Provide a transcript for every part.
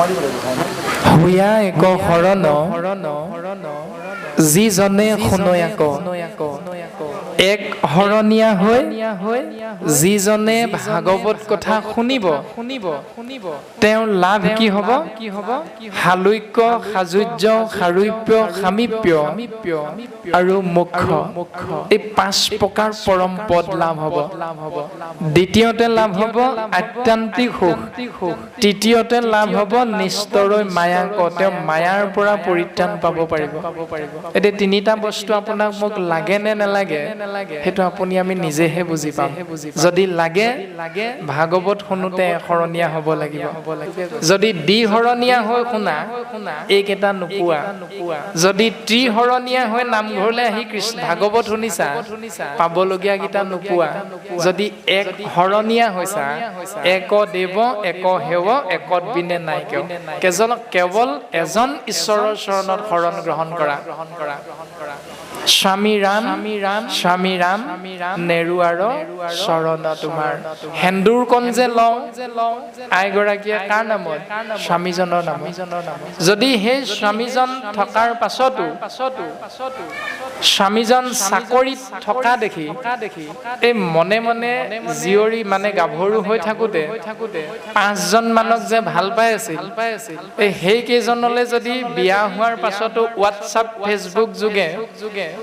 হুয়া এক শৰণ যিজনে শুনয়াক এক শৰণীয়া হৈ যিজনে ভাগৱত কথা শুনিব তেওঁৰ লাভ কি হ'ব হালৈক্য সাযুজ্য সাৰূপ্য সামীপ্য আৰু মোক্ষ এই 5 প্ৰকাৰ পৰম পদ লাভ হ'ব দ্বিতীয়তে লাভ হ'ব আত্যান্তিক সুখ তৃতীয়তে লাভ হ'ব নিস্তৰৈ মায়াক তেওঁ মায়াৰ পৰা পৰিত্ৰাণ পাব পাৰিব এতিয়া তিনিটা বস্তু আপোনাক মোক লাগে নে নালাগে সেইটো আপুনি আমি নিজেহে বুজি পাম যদি লাগে ভাগৱত শুনোতে শৰণীয়া হ'ব লাগিব যদি দ্বিশৰণীয়া হৈ শুনা এইকেইটা নোপোৱা যদি ত্ৰিশৰণীয়া হৈ নামঘৰলৈ আহি কৃষ্ণ ভাগৱত শুনিছা পাবলগীয়া কেইটা নোপোৱা যদি এক শৰণীয়া হৈছা এক দেৱ এক হেৱ একত বিনে নাই কেৱল এজন ঈশ্বৰৰ চৰণত শৰণ গ্ৰহণ কৰা স্বামী ৰাম নেৰুৱাৰ চৰণ তোমাৰ সেন্দুৰ কণ যে লওঁ আইগৰাকীয়ে কাৰ নামত স্বামীজনৰ নামত যদি সেই স্বামীজন থকাৰ পাছতো স্বামীজন চাকৰিত থকা দেখি এই মনে মনে জীয়ৰী মানে গাভৰু হৈ থাকোতে 5জন মানক যে ভাল পাই আছিল এই সেই কেইজনলৈ যদি বিয়া হোৱাৰ পাছতো হোৱাটছআপ ফেচবুক যোগে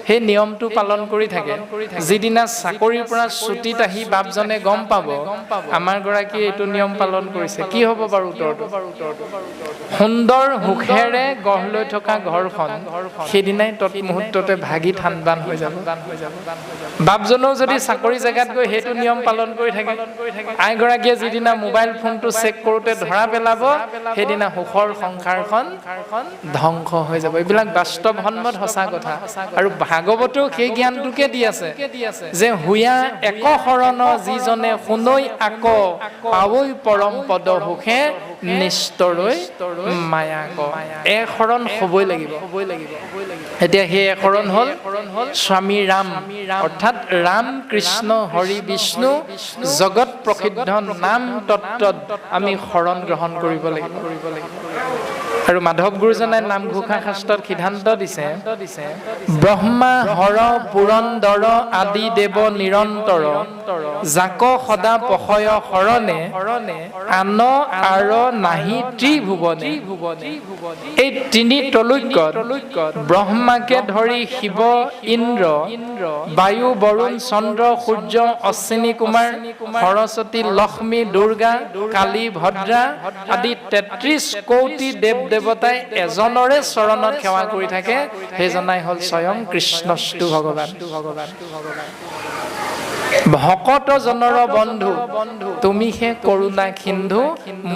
সেই নিয়মটো পালন কৰি থাকে যিদিনা চাকৰিৰ পৰা ছুটিত আহি বাপজনে গম পাব আমাৰ গৰাকী এইটো নিয়ম পালন কৰিছে কি হ'ব বাৰু উত্তৰটো সুন্দৰ সুখেৰে গঢ় লৈ থকা ঘৰখন সেইদিনাই তৎমুহূৰ্ততে ভাগি থানবান হৈ যাব বাপজনেও যদি চাকৰি জেগাত গৈ সেইটো নিয়ম পালন কৰি থাকে আইগৰাকীয়ে যিদিনা মোবাইল ফোনটো চেক কৰোঁতে ধৰা পেলাব সেইদিনা সুখৰ সংসাৰখন ধ্বংস হৈ যাব এইবিলাক বাস্তৱসন্মত সঁচা কথা আৰু ভাগৱতেও সেই জ্ঞানটোকে দি আছে যে হুয়া এক শৰণ যিজনে শুনৈ আক পাৱৈ পৰম পদ সুখে নিস্তৰৈ মায়াক এক শৰণ হ'বই লাগিব এতিয়া সেই এক শৰণ হ'ল স্বামী ৰাম অৰ্থাৎ ৰাম কৃষ্ণ হৰি বিষ্ণু জগত প্ৰসিদ্ধ নাম তত্ত্বত আমি শৰণ গ্ৰহণ কৰিব লাগিব আৰু মাধৱ গুৰুজনাই নামঘোষা শাস্ত্ৰত সিদ্ধান্ত দিছে ব্ৰহ্মা হৰ পুৰন্দৰ আদি দেৱ নিৰন্তৰ জাক সদা পশয় শৰণে আন আৰ নাহি ত্ৰিভুৱনে এই 3 তলৈক্যত ব্ৰহ্মাকে ধৰি শিৱ ইন্দ্ৰ বায়ু বৰুণ চন্দ্ৰ সূৰ্য অশ্বিনী কুমাৰ সৰস্বতী লক্ষ্মী দুৰ্গা কালী ভদ্ৰা আদি 33 কোটি দেৱ দেৱতাই এজনৰে চৰণত সেৱা কৰি থাকে সেইজনাই হ'ল স্বয়ং কৃষ্ণস্তু ভগৱান ভকত জনৰ বন্ধু তুমি হে কৰুণা সিন্ধু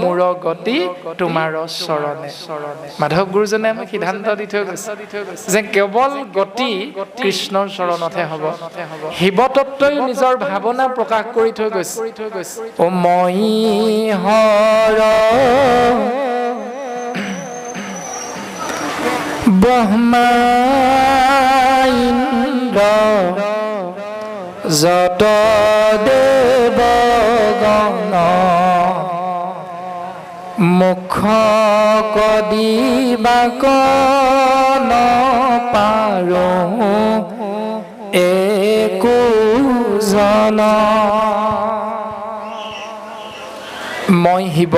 মোৰ গতি তোমাৰ চৰণে মাধৱ গুৰুজনে আমাক সিদ্ধান্ত দি থৈ গৈছে যে কেৱল গতি কৃষ্ণৰ চৰণতহে হ'ব শিৱ তত্ত্বই নিজৰ ভাৱনা প্ৰকাশ কৰি থৈ গৈছে ও মই হৰ ব্ৰহ্মা ইন্দ্ৰ যত দেৱ গণ মুখ কদিবাক নপাৰো একো জন মই শিৱ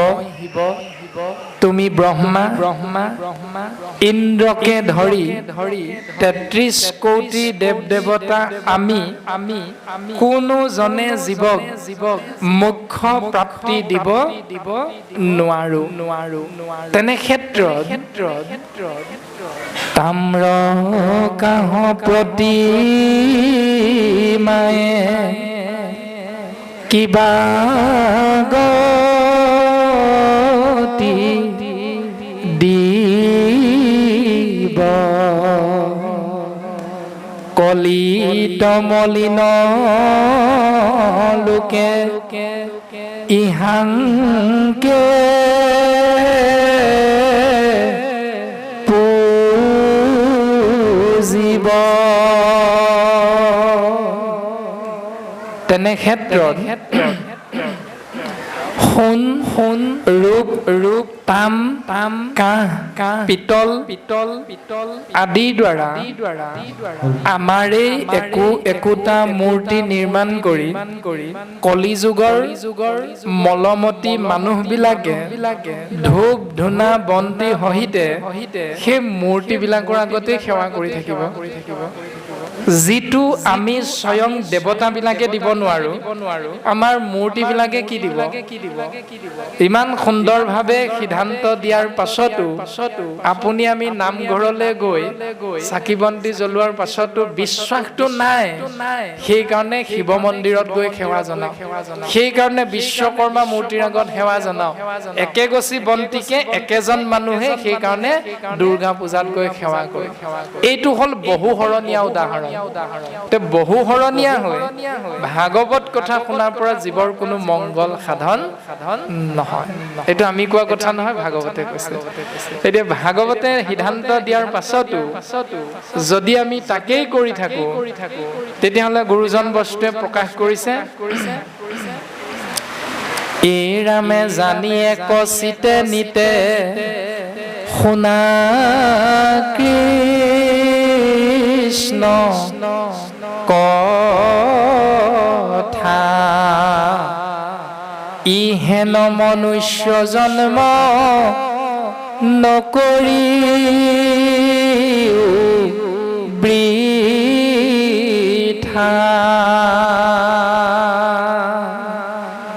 তুমি ব্ৰহ্মা ইন্দ্ৰকে ধৰি 33 কোটি দেৱ দেৱতা আমি কোনো জনে জীৱক মুখ্য প্ৰাপ্তি দিব নোৱাৰো তেনে ক্ষেত্ৰত তাম্ৰ কাহ প্ৰতি মায়ে কিবা দিব কলিত মলিন লোকে ইহাংকে পুজিব তেনে ক্ষেত্ৰত শুন ৰূপ তাম কাঁহ পিতল আদিৰ দ্বাৰা আমাৰেই একোটা মূৰ্তি নিৰ্মাণ কৰি কলিযুগৰ মলমতি মানুহবিলাকে ধূপ ধূনা বন্তি সহিতে সেই মূৰ্তিবিলাকৰ আগতে সেৱা কৰি থাকিব, যিটো আমি স্বয়ং দেৱতাবিলাকে দিব নোৱাৰো। আমাৰ মূৰ্তিবিলাকে কি দিব? ইমান সুন্দৰভাৱে সিদ্ধান্ত দিয়াৰ পাছতো আপুনি আমি নামঘৰলৈ গৈ চাকি বন্তি জ্বলোৱাৰ পাছতো বিশ্বাসটো নাই। সেইকাৰণে শিৱ মন্দিৰত গৈ সেৱা জনাও, সেইকাৰণে বিশ্বকৰ্মা মূৰ্তিৰ আগত সেৱা জনাও। একেগছি বন্তিকে একেজন মানুহে সেইকাৰণে দুৰ্গা পূজাত গৈ সেৱা কৰে। এইটো হ'ল বহুহৰণীয়া উদাহৰণ। বহুহৰণীয়া হৈ ভাগৱত কথা শুনাৰ পৰা জীৱৰ কোনো মংগল সাধন নহয়। এইটো আমি কোৱা কথা নহয়, ভাগৱতে কৈছে। এতিয়া ভাগৱতে সিদ্ধান্ত দিয়াৰ পাছতো যদি আমি তাকেই কৰি থাকো, তেতিয়াহ'লে গুৰুজন বস্তুৱে প্ৰকাশ কৰিছে, এই ৰামে জানিয়ে কচিতে নিতে শুনা কৃষ্ণ কথা, ই হেন মনুষ্য জন্ম নকৰি বৃথা।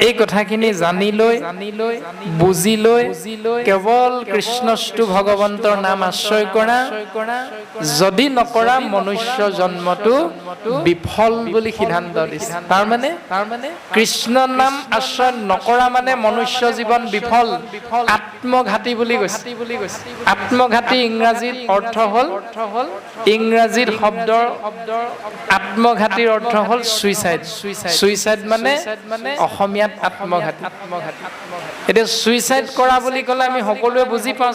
এই কথাখিনি জানি লৈ বুজি লৈ কেৱল কৃষ্ণস্তু ভগৱন্তৰ নাম আশ্ৰয় কৰা, যদি নকৰা মনুষ্য জন্মটো বিফল বুলি সিদ্ধান্ত দিছে। তাৰমানে কৃষ্ণ নাম আশ্ৰয় নকৰা মানে মনুষ্য জীৱন বিফল, আত্মঘাতী বুলি কৈছে। আত্মঘাতী ইংৰাজীত অৰ্থ হ'ল, ইংৰাজীত শব্দৰ আত্মঘাতীৰ অৰ্থ হ'ল সুইচাইড। সুইচাইড মানে অসমীয়াত আত্মঘাতী। এতিয়া সুইচাইড কৰা বুলি ক'লে আমি সকলোৱে বুজি পাওঁ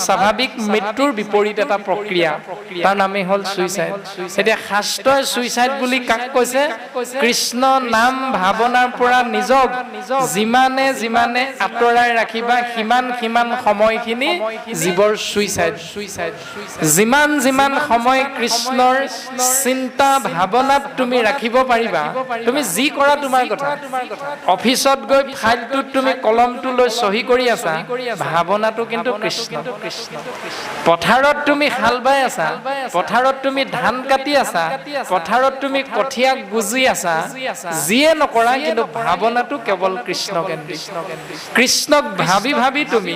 স্বাভাৱিক মৃত্যুৰ বিপৰীত এটা প্ৰক্ৰিয়া, তাৰ নামেই হ'ল সুইচাইড। এতিয়া শাস্ত্ৰই সুইচাইড বুলি কাক কৈছে? কৃষ্ণ নাম ভাৱনাৰ পৰা নিজক যিমানে যিমানে আঁতৰাই ৰাখিবা সিমান সময়খিনি জীৱৰ সুইচাইড। যিমান সময় কৃষ্ণৰ চিন্তা ভাৱনাত তুমি ৰাখিব পাৰিবা, তুমি যি কৰা তোমাৰ কথা। অফিচত গৈ ফাইলটোত তুমি কলমটো লৈ চহী কৰি আছা, ভাৱনাটো কিন্তু কৃষ্ণ। পথাৰত তুমি হাল বাই আছা, পথাৰত তুমি ধান কাটি আছা, পথাৰত তুমি কঠীয়া গুজি আছা, যিয়ে নকৰা কিন্তু ভাৱনাটো কেৱল কৃষ্ণকেন্দ্ৰিক। কৃষ্ণক ভাবি ভাবি তুমি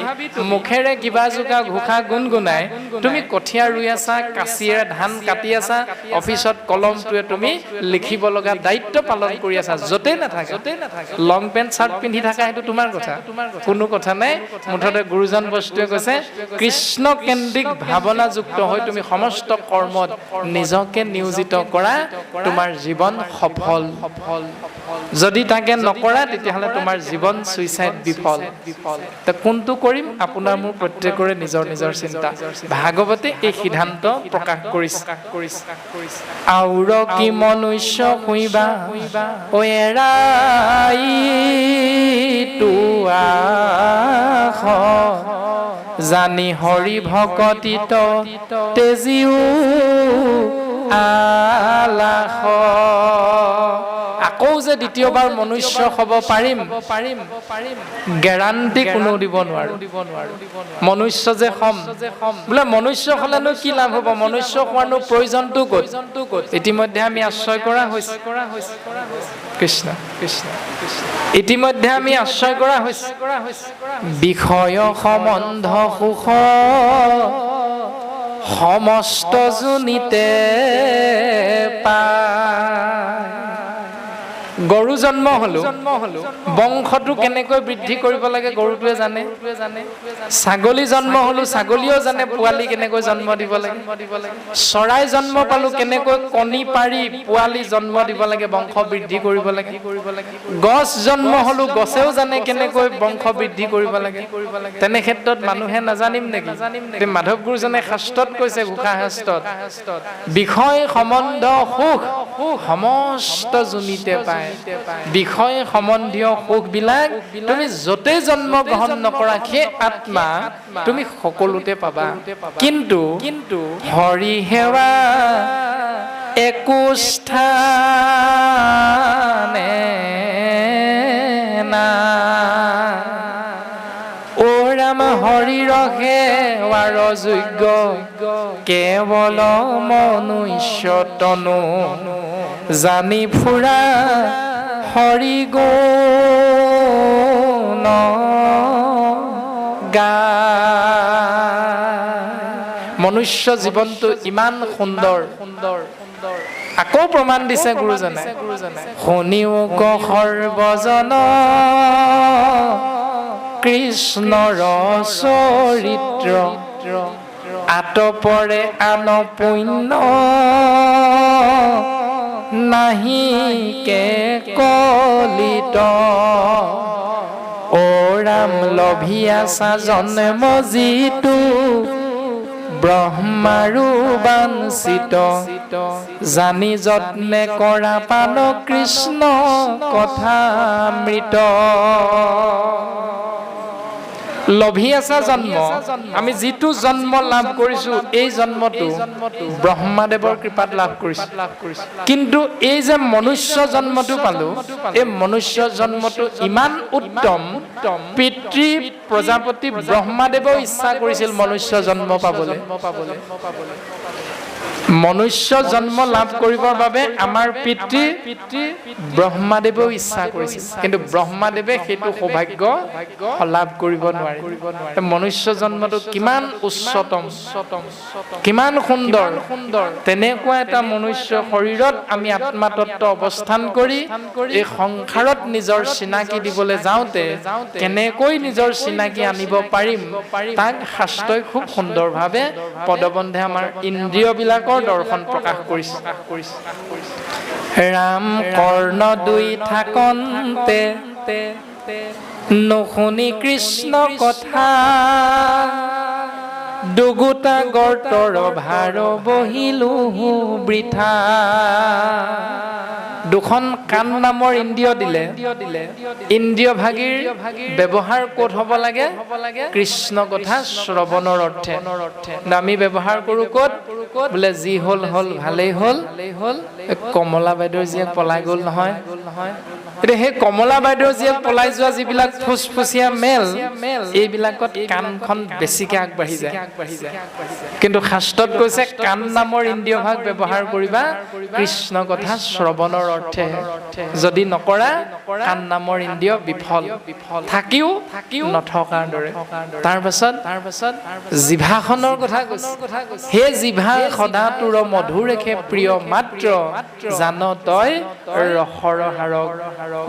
মুখেৰে কিবা জোকা ঘোষা গুণগুণাই তুমি কঠীয়া ৰুই আছা, কাঁচিৰে ধান কাটি আছা, অফিচত কলমটোৱে তুমি লিখিব লগা দায়িত্ব পালন কৰি আছা। য'তেই নাথাকে, লং পেণ্ট চাৰ্ট পিন্ধি থাকা সেইটো তোমাৰ কথা, কোনো কথা নাই। মুঠতে গুৰুজন বস্তুৱে কৈছে কৃষ্ণ কেন্দ্ৰিক ভাৱনাযুক্ত হৈ তুমি সমস্ত কৰ্মত নিজকে নিয়োজিত কৰা, তোমাৰ জীৱন সফল। যদি তাকে নকৰা তেতিয়াহ'লে তোমাৰ জীৱন সুইচাইড বিফল। কোনটো কৰিম আপোনাৰ মোৰ প্ৰত্যেকৰে নিজৰ নিজৰ চিন্তা। ভাগৱতে এই সিদ্ধান্ত প্ৰকাশ কৰিছে। আউৰ কি মনুষ্য শুইবা ঐ এৰাই তোআখ, জানি হৰি ভকতিত তেজিও আলাস। আকৌ যে দ্বিতীয়বাৰ মনুষ্য হ'ব পাৰিম, গেৰাণ্টি কোনো দিব নোৱাৰো। মনুষ্য যে হম বোলে, মনুষ্য হলেনো কি লাভ হ'ব? মনুষ্য হোৱাৰনো প্ৰয়োজনটো ক'ত? ইতিমধ্যে আমি আশ্ৰয় কৰা হৈছে কৃষ্ণ। ইতিমধ্যে আমি আশ্ৰয় কৰা হৈছে বিষয় সম্বন্ধ সুখ সমস্ত জুনিতে পায়। গৰু জন্ম হলো, বংশটো কেনেকৈ বৃদ্ধি কৰিব লাগে গৰুটোৱে জানে। ছাগলী জন্ম হলো, ছাগলীও জানে পোৱালি কেনেকৈ জন্ম দিব লাগে। চৰাই জন্ম পালো, কেনেকৈ কণী পাৰি পোৱালি জন্ম দিব লাগে, বংশ বৃদ্ধি কৰিব লাগে। গছ জন্ম হলো, গছেও জানে কেনেকৈ বংশ বৃদ্ধি কৰিব লাগে। তেনে ক্ষেত্ৰত মানুহে নাজানিম নেকি? মাধৱ গুৰুজনে শাস্ত্ৰত কৈছে, ঘোষা শাস্ত্ৰত, বিষয় সম্বন্ধ সুখ সমস্ত জুনিতে পায়। বিষয় সম্বন্ধীয় সুখবিলাক তুমি য'তে জন্ম গ্ৰহণ নকৰা সেই আত্মা তুমি সকলোতে পাবা কিন্তু হৰি সেৱা একো স্থানে না ও ৰাম হৰিৰ সেৱাৰ যোগ্য কেৱল মনুষ্য তনু জানি ফুৰা হৰি গুণ গায় মনুষ্য জীৱনটো ইমান সুন্দৰ আকৌ প্ৰমাণ দিছে গুৰুজনে শুনিও ক সৰ্বজন কৃষ্ণৰ চৰিত্ৰ আতপৰে আন পুণ্য নাহিকে কলিত ও ৰাম লভি আছা জন্ম যিটো ব্ৰহ্মাৰো বাঞ্ছিত জানি যত্নে কৰা পান কৃষ্ণ কথামৃত লভি আছা জন্ম আমি যিটো জন্ম লাভ কৰিছো এই জন্মটো ব্ৰহ্মাদেৱৰ কৃপাত লাভ কৰিছো কিন্তু এই যে মনুষ্য জন্মটো পালো এই মনুষ্য জন্মটো ইমান উত্তম পিতৃ প্ৰজাপতি ব্ৰহ্মাদেৱেও ইচ্ছা কৰিছিল মনুষ্য জন্ম পাবলৈ মনুষ্য জন্ম লাভ কৰিবৰ বাবে আমাৰ পিতৃ ব্ৰহ্মাদেৱেও ইচ্ছা কৰিছিল কিন্তু ব্ৰহ্মাদেৱে সেইটো সৌভাগ্য লাভ কৰিব নোৱাৰে মনুষ্য জন্মটো কিমান উচ্চতম কিমান সুন্দৰ তেনেকুৱা এটা মনুষ্য শৰীৰত আমি আত্মাতত্ত্ব অৱস্থান কৰি এই সংসাৰত নিজৰ চিনাকি দিবলৈ যাওঁতে কেনেকৈ নিজৰ চিনাকি আনিব পাৰিম তাক শাস্ত্ৰই খুব সুন্দৰভাৱে পদবন্ধে আমাৰ ইন্দ্ৰিয়বিলাকৰ দৰ্শন প্ৰকাশ কৰিছে ৰাম কৰ্ণ দুই থাকন্তে নুশুনি কৃষ্ণ কথা দুগুটা গৰ্তৰ ভাৰ বহিলো বৃথা দুখন কাণ নামৰ ইন্দ্ৰিয় দিলে ইন্দ্ৰিয় ভাগীৰ ব্যৱহাৰ ক'ত হ'ব লাগে কৃষ্ণ কথা শ্ৰৱণৰ অৰ্থে আমি ব্যৱহাৰ কৰোঁ ক'ত বোলে যি হ'ল হ'ল ভালেই হ'ল কমলা বাইদেউৰ জীয়েক পলাই গ'ল নহয় এতিয়া সেই কমলা বাইদেউৰ জীয়েক পলাই যোৱা যিবিলাক ফুচফুচীয়া মেল এইবিলাকত কাণখন বেছিকে আগবাঢ়ি যায় কিন্তু শাস্ত্ৰত কৈছে কাণ নামৰ ইন্দ্ৰিয় ভাগ ব্যৱহাৰ কৰিবা কৃষ্ণ কথা শ্ৰৱণৰ অৰ্থে যদি নকৰা কাণ নামৰ ইন্দ্ৰিয় বিফল থাকিও নথকাৰ দৰে তাৰপাছত জিভাখনৰ কথা কৈছে হে জিভা সদা তোৰ মধুৰেখে প্ৰিয় মাত্ৰ জান তই ৰসৰ হাৰক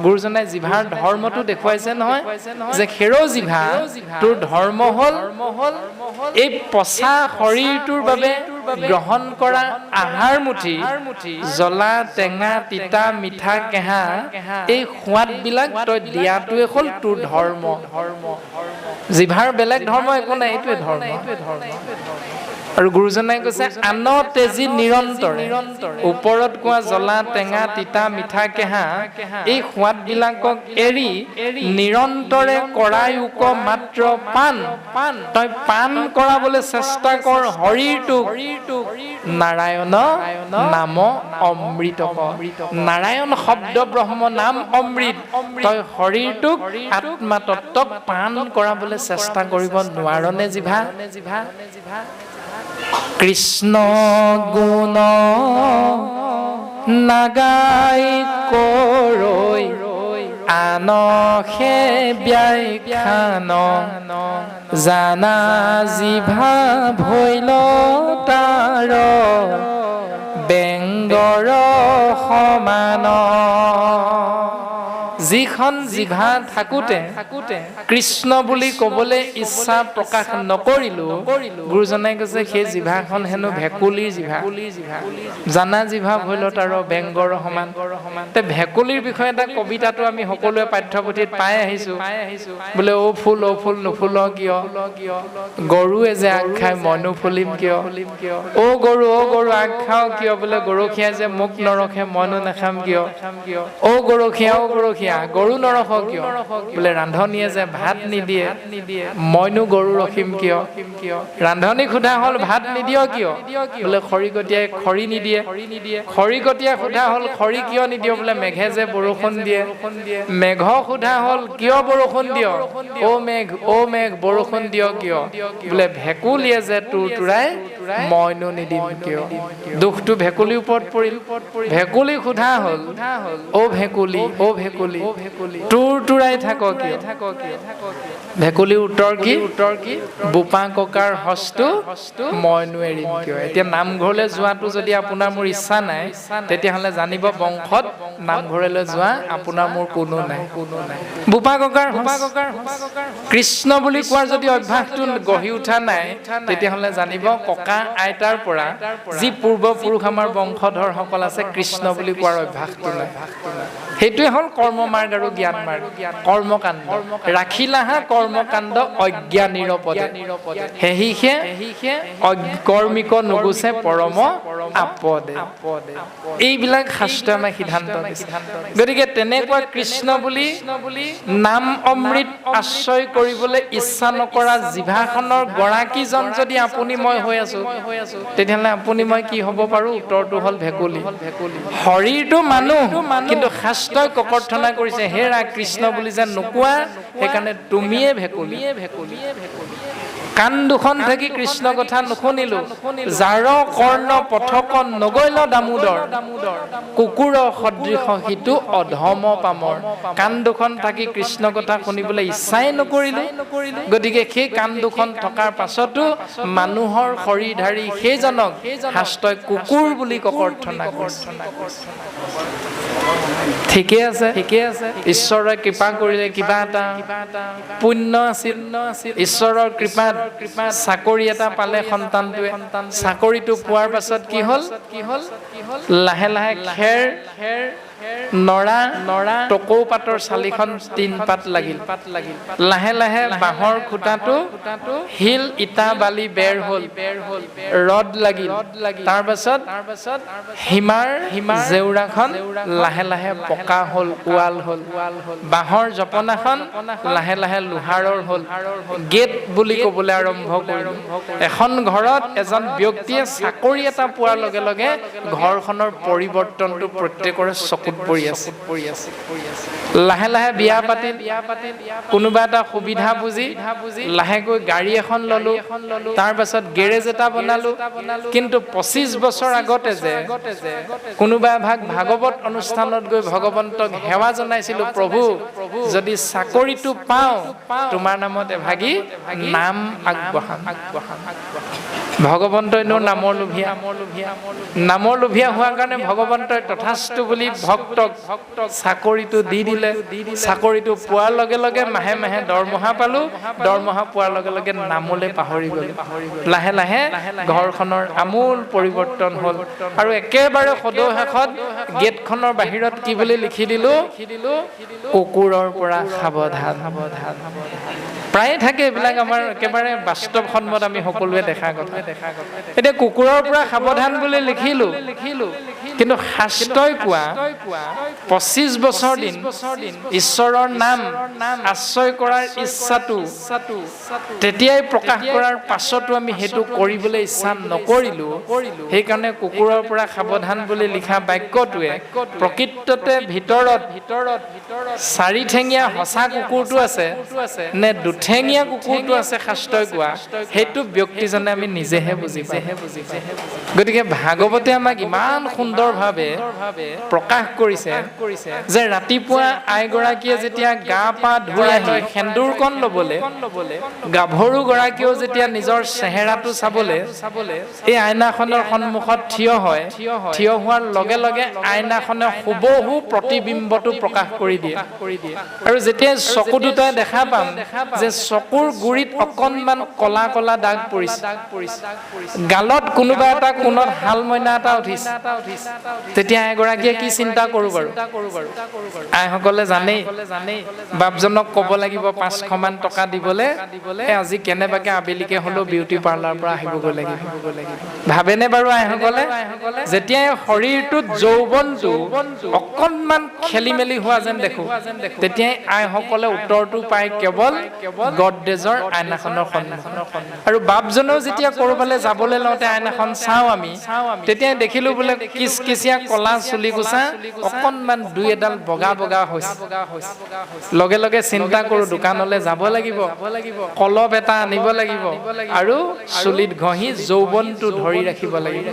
গুৰুজনাই জিভাৰ ধৰ্মটো দেখুৱাইছে নহয় যে খেৰ জিভা তোৰ ধৰ্ম হ'ল এই পচা শৰীৰটোৰ বাবে গ্ৰহণ কৰা আহাৰ মুঠি জ্বলা টেঙা তিতা মিঠা কেহা এই সোৱাদবিলাক তই দিয়াটোৱে হ'ল তোৰ ধৰ্ম জিভাৰ বেলেগ ধৰ্ম একো নাই এইটোৱে ধৰ্ম আৰু গুৰুজনাই কৈছে আন তেজি নিৰন্তৰে ওপৰত কোৱা জ্বলা টেঙা তিতা মিঠা কেহা এই সোৱাদবিলাকক এৰি নিৰন্তৰে কৰায়ুক মাত্ৰ পাণ তই পাণ কৰাবলৈ চেষ্টা কৰ শৰীৰটোক নাৰায়ণ নাম অমৃত নাৰায়ণ শব্দ ব্ৰহ্ম নাম অমৃত তই শৰীৰটোক আত্মাতত্ত্বক পাণ কৰাবলৈ চেষ্টা কৰিব নোৱাৰনে জিভা কৃষ্ণ গুণ নাগাই কৰৈ আনহে ব্যাখ্যান জানা জিভা ভৈল তাৰ ব্যংগৰ সমান যিখন জিভা থাকোঁতে কৃষ্ণ বুলি ক'বলৈ ইচ্ছা প্ৰকাশ নকৰিলো গুৰুজনাই কৈছে সেই জিভাখন হেনো ভেকুলীৰ জিভা জানা জিভা ভৈলত আৰু বেংগৰ সমান তে ভেকুলীৰ বিষয়ে এটা কবিতাটো আমি সকলোৱে পাঠ্যপুথিত পাই আহিছো বোলে অ ফুল নুফুল কিয় গৰুৱে যে আগ খাই মই নুফুলিম কিয় অ গৰু আগ খাও কিয় বোলে গৰখীয়াই যে মোক নৰখে মইনো নাখাম কিয় অ গৰখীয়া গৰু নৰখ কিয় বোলে ৰান্ধনীয়ে যে ভাত নিদিয়ে মইনো গৰু ৰখিম কিয় ৰান্ধনী সোধা হল ভাত নিদিয় কিয় বোলে খৰিকটীয়াই খৰি নিদিয়ে খৰিকটীয়া সোধা হল খৰি কিয় নিদিয় বোলে মেঘে যে বৰষুণ দিয়ে মেঘ সোধা হল কিয় বৰষুণ দিয় অ মেঘ বৰষুণ দিয় কিয় বোলে ভেকুলীয়ে যে তুৰতুৰাই মইনো নিদিম কিয় দুখটো ভেকুলীৰ ওপৰত পৰিল ভেকুলী সোধা হল অ ভেকুলী তুৰতুৰাই থাক কিয় ভেকুলীৰ উত্তৰ কি বোপা ককাৰ হস্তু মইনো এৰিম কিয় এতিয়া নামঘৰলৈ যোৱাটো যদি আপোনাৰ মোৰ ইচ্ছা নাই তেতিয়াহ'লে জানিব বংশত নামঘৰলৈ যোৱা আপোনাৰ মোৰ কোনো নাই বোপা ককাৰ কৃষ্ণ বুলি কোৱাৰ যদি অভ্যাসটো গঢ়ি উঠা নাই তেতিয়াহ'লে জানিব ককা আইতাৰ পৰা যি পূৰ্বপুৰুষ আমাৰ বংশধৰসকল আছে কৃষ্ণ বুলি কোৱাৰ অভ্যাসটো নাই সেইটোৱে হ'ল কৰ্মমাৰ্গ আৰু জ্ঞান মাৰ্গ কৰ্মকাণ্ড ৰাখিলাহা কৰ্মকাণ্ড অজ্ঞানীৰ পদে হেহিষে কৰ্মিক নুগুছে পৰম আপদে এইবিলাক শাস্ত্ৰই আমাক সিদ্ধান্ত দিছে গতিকে তেনেকুৱা কৃষ্ণ বুলি নাম অমৃত আশ্ৰয় কৰিবলৈ ইচ্ছা নকৰা জিভাখনৰ গৰাকীজন যদি আপুনি মই হৈ আছো তেতিয়াহ'লে আপুনি মই কি হ'ব পাৰো উত্তৰটো হ'ল ভেকুলী শৰীৰটো মানুহ কিন্তু শাস্ত্ৰই ককৰ্থনা কৰিছে হেৰা কৃষ্ণ বুলি যে নোকোৱা সেইকাৰণে তুমিয়ে ভেকুলী কাণ দুখন থাকি কৃষ্ণ কথা নুশুনিলো যাৰ কৰ্ণ পথক নগৈল দামোদৰ কুকুৰ সদৃশ সিটো অধম পামৰ কাণ দুখন থাকি কৃষ্ণ কথা শুনিবলৈ ইচ্ছাই নকৰিলো গতিকে সেই কাণ দুখন থকাৰ পাছতো মানুহৰ শৰীৰধাৰী সেইজনক শাস্ত্ৰই কুকুৰ বুলি ককৰ্থনা কৰিছে ঠিকে আছে ঈশ্বৰে কৃপা কৰিলে কিবা এটা পুণ্য আছিল ঈশ্বৰৰ কৃপাত চাকৰি এটা পালে সন্তানটোৱে চাকৰিটো পোৱাৰ পাছত কি হ'ল লাহে খেৰ নৰা টকৌ পাতৰ চালিখন 3 পাত লাগিল লাহে বাঁহৰ খুঁটাটো শিল ইটা বালি বেৰ হ'ল ৰদ লাগিল তাৰ পাছত হিমাৰ জেউৰাখন লাহে পকা হ'ল ওৱাল হ'ল বাঁহৰ জপনাখন লাহে লোহাৰৰ হ'ল গেট বুলি ক'বলৈ আৰম্ভ কৰিল এখন ঘৰত এজন ব্যক্তিয়ে চাকৰি এটা পোৱাৰ লগে লগে ঘৰখনৰ পৰিৱৰ্তনটো প্ৰত্যেকৰে চকুত পৰি আছে লাহে বিয়া পাতিল কোনোবা এটা সুবিধা বুজি লাহেকৈ গাড়ী এখন ললো তাৰ পাছত গেৰেজ এটা বনালো কিন্তু 25 বছৰ আগতে যে কোনোবা ভাগৱত অনুষ্ঠানত গৈ ভগৱন্তক সেৱা জনাইছিলো প্ৰভু যদি চাকৰিটো পাওঁ তোমাৰ নামত এভাগি নাম আগবঢ়াম ভগৱন্তই নামৰ লোভীয়া হোৱাৰ কাৰণে ভগৱন্তই তথাস্তু বুলি ভক্তক চাকৰিটো দি দিলে চাকৰিটো পোৱাৰ লগে লগে মাহে দৰমহা পালো দৰমহা পোৱাৰ লগে লগে নামলৈ পাহৰি গলো লাহে ঘৰখনৰ আমূল পৰিৱৰ্তন হ'ল আৰু একেবাৰে সদৌ শেষত গেটখনৰ বাহিৰত কি বুলি লিখি দিলো কুকুৰৰ পৰা সাৱধান প্ৰায় থাকে এইবিলাক আমাৰ একেবাৰে বাস্তৱসন্মত আমি সকলোৱে দেখা কথা এতিয়া কুকুৰৰ পৰা সাৱধান বুলি লিখিলো কিন্তু শাস্ত্ৰই কোৱা 25 বছৰ দিন ঈশ্বৰৰ নাম আশ্ৰয় কৰাৰ ইচ্ছাটো তেতিয়াই প্ৰকাশ কৰাৰ পাছতো আমি সেইটো কৰিবলৈ ইচ্ছা নকৰিলো সেইকাৰণে কুকুৰৰ পৰা সাৱধান বুলি লিখা বাক্যটোৱে প্ৰকৃততে ভিতৰত 4 ঠেঙীয়া সঁচা কুকুৰটো আছে নে দুঠেঙীয়া কুকুৰটো আছে শাস্ত্ৰই কোৱা সেইটো ব্যক্তিজনে আমি নিজেহে বুজি পাওঁ গতিকে ভাগৱতে আমাক ইমান সুন্দৰ সুন্দৰভাৱে প্ৰকাশ কৰিছে যে ৰাতিপুৱা আইগৰাকীয়ে যেতিয়া গা পা ধুই আহি সেন্দুৰকণ ল'বলৈ গাভৰুগৰাকীয়েও যেতিয়া নিজৰ চেহেৰাটো চাবলৈ এই আইনাখনৰ সন্মুখত থিয় হয় থিয় হোৱাৰ লগে লগে আইনাখনে হুবহু প্ৰতিবিম্বটো প্ৰকাশ কৰি দিয়ে আৰু যেতিয়া চকু দুটাই দেখা পাম যে চকুৰ গুৰিত অকণমান কলা কলা দাগ পৰিছে গালত কোনোবা এটা কোণত হালমইনা এটা উঠিছে তেতিয়া এগৰাকীয়ে কি চিন্তা কৰো বাৰু আইসকলে জানেই বাপজনক ক'ব লাগিব 500 মান টকা দিবলৈ আজি কেনেবাকে আবেলিকে হলেও বিউটি পাৰ্লাৰৰ পৰা আহিবগৈ লাগিব ভাবেনে বাৰু আইসকলে যেতিয়া শৰীৰটোত যৌৱনটো অকণমান খেলি মেলি হোৱা যেন দেখো তেতিয়াই আইসকলে উত্তৰটো পায় কেৱল গডৰেজৰ আইনাখনৰ সন্মুখত আৰু বাপজনেও যেতিয়া কৰবালৈ যাবলৈ লওঁতে আইনাখন চাওঁ আমি তেতিয়াই দেখিলো বোলে কিচকিচিয়া কলা চুলি কোচা অকণমান দুই এডাল বগা বগা হৈছে লগে লগে চিন্তা কৰো দোকানলৈ যাব লাগিব কলপ এটা আনিব লাগিব আৰু চুলিত ঘঁহি যৌৱনটো ধৰি ৰাখিব লাগিব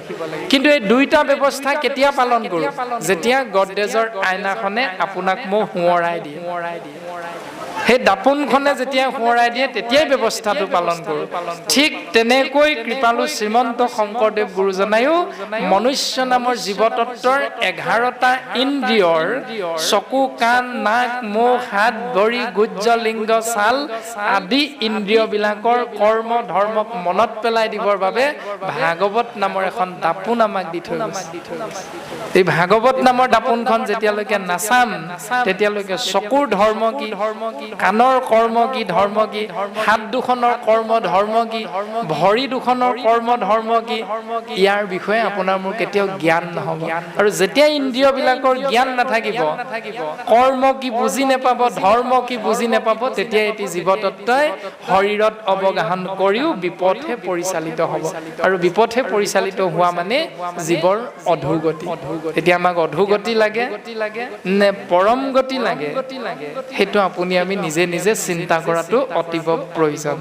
কিন্তু এই দুইটা ব্যৱস্থা কেতিয়া পালন কৰো যেতিয়া গডৰেজৰ আইনাখনে আপোনাক মোক সোঁৱৰাই দিয়ে সেই দাপোনখনে যেতিয়া সোঁৱৰাই দিয়ে তেতিয়াই ব্যৱস্থাটো পালন কৰো ঠিক তেনেকৈ কৃপালু শ্ৰীমন্ত শংকৰদেৱ গুৰুজনায়ো মনুষ্য নামৰ জীৱতত্বৰ 11টা ইন্দ্ৰিয়ৰ চকু কাণ নাক মুখ হাত ভৰি গুজ্জ লিংগ ছাল আদি ইন্দ্ৰিয়বিলাকৰ কৰ্ম ধৰ্মক মনত পেলাই দিবৰ বাবে ভাগৱত নামৰ এখন দাপোন আমাক দি থৈ গৈছে এই ভাগৱত নামৰ দাপোনখন যেতিয়ালৈকে নাচাম তেতিয়ালৈকে চকুৰ ধৰ্ম কি কাণৰ কৰ্ম কি ধৰ্ম কি হাত দুখনৰ কৰ্ম ধৰ্ম কি ভৰি দুখনৰ কৰ্ম ধৰ্ম কি ইয়াৰ বিষয়ে আপোনাৰ মোৰ কেতিয়াও জ্ঞান নহব আৰু যেতিয়া ইন্দ্ৰিয়বিলাকৰ জ্ঞান নাথাকিব কৰ্ম কি বুজি নেপাব ধৰ্ম কি বুজি নেপাব তেতিয়া এটি জীৱতত্বই শৰীৰত অৱগাহন কৰিও বিপথে পৰিচালিত হ'ব আৰু বিপথে পৰিচালিত হোৱা মানে জীৱৰ অধোগতি এতিয়া আমাক অধোগতি লাগে নে পৰম গতি লাগে সেইটো আপুনি আমি নিজে নিজে চিন্তা কৰাটো অতীৱ প্ৰয়োজন